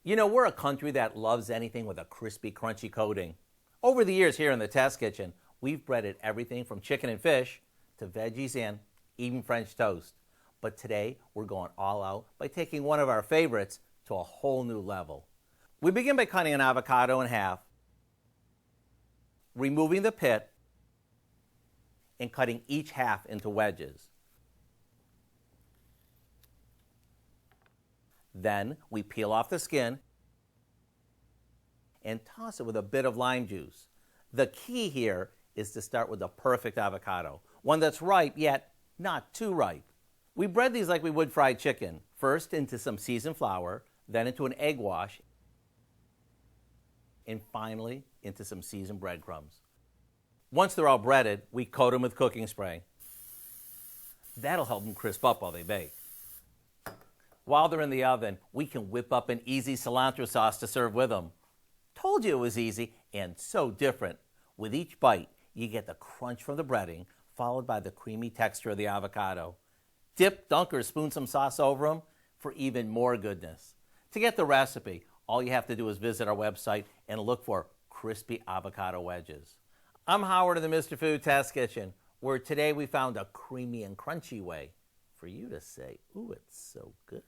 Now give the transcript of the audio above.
You know, we're a country that loves anything with a crispy, crunchy coating. Over the years here in the test kitchen, we've breaded everything from chicken and fish to veggies and even French toast. But today, we're going all out by taking one of our favorites to a whole new level. We begin by cutting an avocado in half, removing the pit, and cutting each half into wedges. Then we peel off the skin and toss it with a bit of lime juice. The key here is to start with the perfect avocado, one that's ripe yet not too ripe. We bread these like we would fried chicken, first into some seasoned flour, then into an egg wash, and finally into some seasoned breadcrumbs. Once they're all breaded, we coat them with cooking spray. That'll help them crisp up while they bake. While they're in the oven, we can whip up an easy cilantro sauce to serve with them. Told you it was easy and so different. With each bite, you get the crunch from the breading, followed by the creamy texture of the avocado. Dip, dunk, or spoon some sauce over them for even more goodness. To get the recipe, all you have to do is visit our website and look for Crispy Avocado Wedges. I'm Howard of the Mr. Food Test Kitchen, where today we found a creamy and crunchy way for you to say, ooh, it's so good.